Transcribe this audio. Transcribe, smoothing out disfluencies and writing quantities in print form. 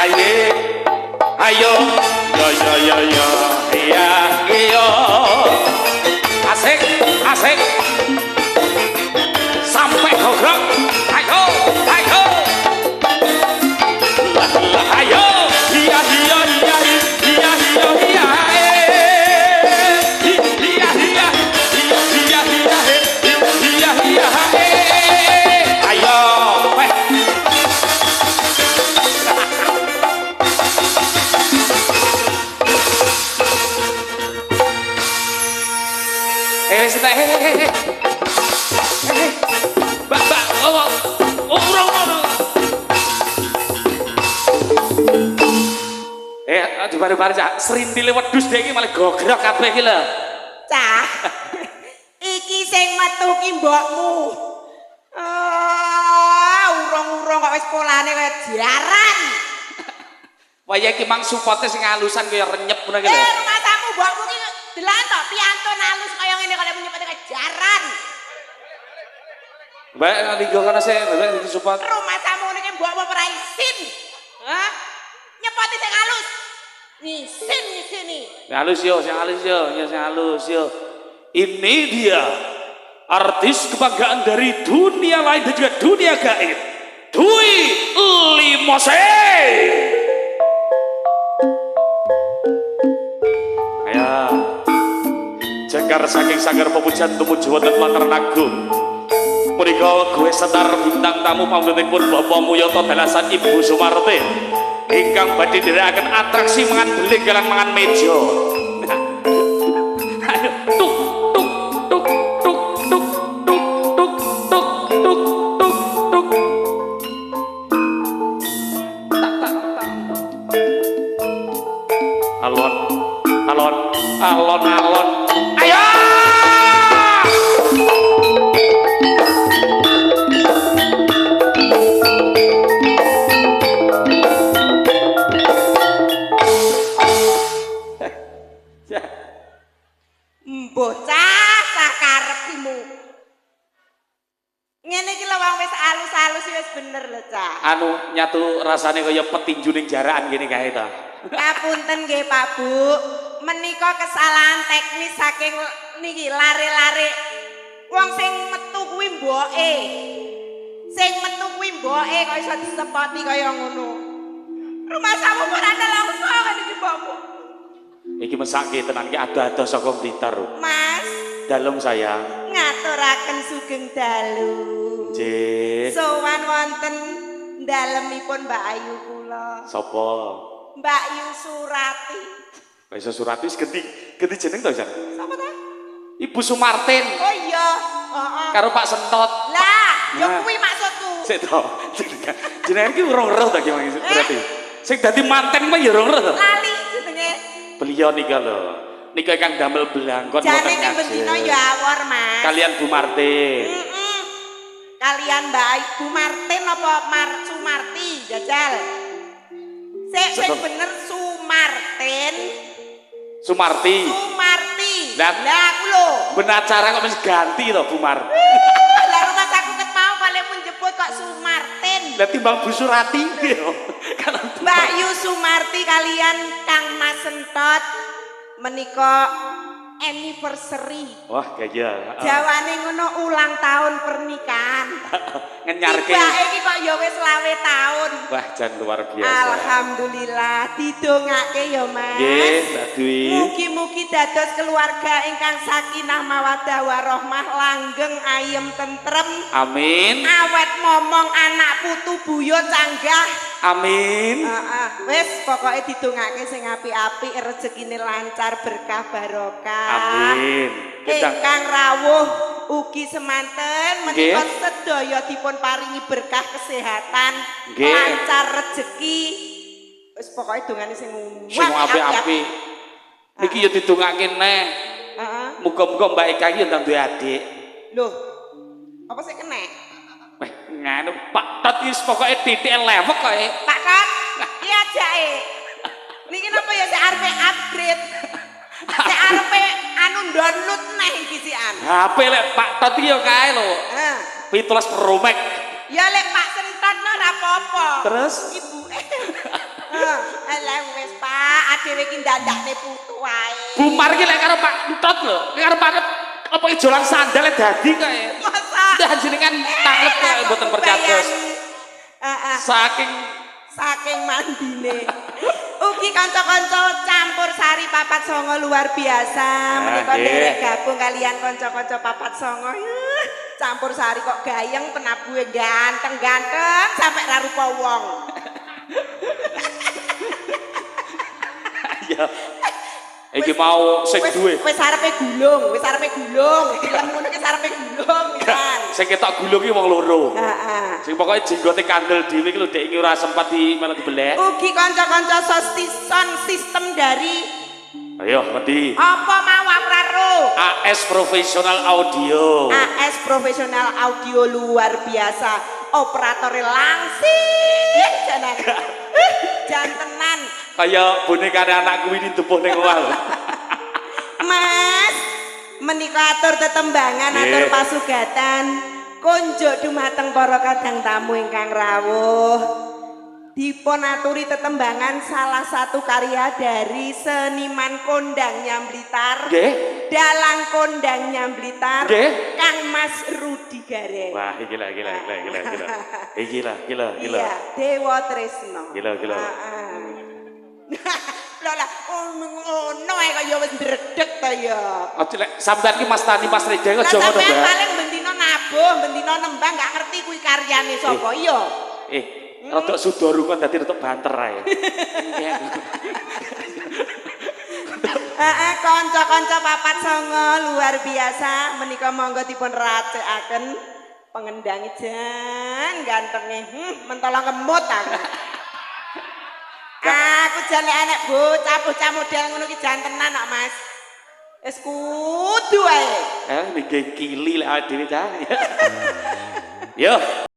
Ayo yo asik sampai gogrok ayo baru-baru cak serintile wedhus dhek iki malah gogrok kabeh iki lho. Cah. Iki sing metu ki mbokmu. Urung-urung kok wis polane kaya jaran. Waya iki mang supote sing halusan kaya renyep ngono iki lho. Rumah tamu mbokmu ki delan to piantun halus kaya ngene kaya menyepet kaya jaran. Mbak ligo kana sih, mbak iki support. Rumah tamu niki mbokmu ora isin. Hah? Nyepoti sing halus. Ngisin di sini. Sing halus yo. Ini dia artis kebanggaan dari dunia lain dan juga dunia gaib. Dwi Limose. Ya. Jengkar saking sanggar pemujan tumuju wonten Mater Agung. Menika gue setar bintang tamu pamrentipun Bapak Muyoto Dalasan Ibu Sumarti. Ingkang badhe nderekaken atraksi mangan beling kalang mangan meja. Ayo tuk tuk tuk tuk tuk tuk tuk tuk tuk tuk. Alon. Ayo! Bocah sakarepimu. Ngene iki lho wong wis alus-alus wis bener lho, Cah. Anu nyatu rasane kaya petinju ning jarakan gini kae ta. Ngapunten nggih, Pak Bu. Menika kesalahan teknis saking niki lare-lare. Wong sing metu kuwi mboke. Sing metu kuwi mboke kok iso disepoti kaya ngono. Rumah samu ora ada langsung iki, Mbokmu. Iki mesake tenan ki ada-ada saka Blitar. Mas, Dalem sayang. ngaturaken sugeng dalu. Nggih. Sowan wonten dalemipun Mbak Ayu kula. Sapa? Mbak Yu Surati. Mbak Yu Surati wis ganti jeneng to, Jan? Sapa ta? Ibu Sumartin. Oh iya, heeh. Karo Pak Sentot. Lah, yo kuwi maksudku. Sik to. Jenenge iki urung weruh ta ki berarti. Sing dadi manten mah ya urung weruh to. Lali jenenge. Beliau nika lho. Nika ingkang damel belangkon Jane wonten ning bendina ya awor, Mas. Kalian Bu Martin. Kalian Mbak Bu Martin apa Sumarti, jajal. Sing bener Sumartin. Sumarti. Lah aku lho. Ben acara kok mesti ganti to Bu Martin. Lah rumah aku ket mau kali pun jebut kok Sumartin. Lah timbang Bu Surati yo. Mbak Yu Sumarti kalian Kang Mas Sentot menika anniversary. Wah, gaya. Jawane ngono ulang tahun pernikahan. Ngenyarke. Tibake iki kok ya wis 20 tahun. Wah, jan luar biasa. Alhamdulillah didongake ya, Mas. Nggih, Mbak Dwi. Mugi-mugi dados keluarga ingkang sakinah mawaddah warahmah langgeng ayem tentrem. Amin. Awet momong anak putu buyut canggah. Amin. Wis pokoke didongake sing apik-apik, rezekine lancar, berkah barokah. Amin. Ingkang rawuh ugi semanten menika sedaya dipun paringi berkah kesehatan, lancar rezeki. Wis pokoke dongane sing apik-apik. Niki ya didongake neh. Heeh. Muga-muga Mbak Eka iki ndang duwe adik. Lho. Apa sih kena? Weh, nganu Pak Tot iki pokoke titik lewek kok. Pak Tot, iki ajake. Niki napa ya sik arepe upgrade. Sik arepe anu download neh iki sian. HP lek Pak Tot iki ya kae lho. Heeh. 17 Pro Max. Ya lek Pak Sentot ora apa-apa. Terus ibuke. dhewe ki ndandakne putu wae. Bumar ki lek karo Pak Entot lho. Lek karo Pak Entot apa ijolan sandal dadi kae. Masa? Dah jenengan tanglep kok mboten percados. Saking mandine. Ugi kanca-kanca campur sari papat songo luar biasa. Menika derek gabung kalian kanca-kanca papat songo. Campur sari kok gayeng penabuhe ganteng-ganteng sampai ra rupa wong. Iya. Iki mau sing duwe. Wis arepe gulung. Dilem ngono ki arepe gulung pisan. Sing ketok gulung ki wong loro. Heeh. Sing pokoke jenggote kandel dhewe ki lho dek iki ora sempat malah dibelek. Ugi kanca-kanca sound system dari Ayo, ngerti. apa mau aku ora ro? AS Professional Audio. AS Professional Audio luar biasa. Operatornya langsing janan. Jantenan. Kayak bonekane anakku ini tubuh ning omah. Mas, menika atur tetembangan, atur pasugatan. Konjuk dumateng para kadang tamu ingkang rawuh. Dipun aturi tetembangan salah satu karya dari seniman kondang Nyamblitar. Nggih. Dalang kondang Nyamblitar. Nggih. Kang Mas Rudi Gareng. Wah, iki lah. Iki lah. Iya, Dewa Tresno. Gila. Lah ngono ae kaya wis ndredeg ta ya. Aja lek sampean ki Mas Tani Mas Reda aja ngono, Sampeyan Mbak. paling bendina nabuh, bendina nembang gak ngerti kuwi karyane sapa iya. Rodok sudoru kan dadi rodok banter ae. Kanca-kanca papat songo luar biasa menika monggo dipun racikaken pengendangi jan gantenge. Mentolo kemut aku. Aku jane enek bocah model ngono ki jantenan kok Mas. Wis kudu ae. Niki kili lek dhewe ta. Yo,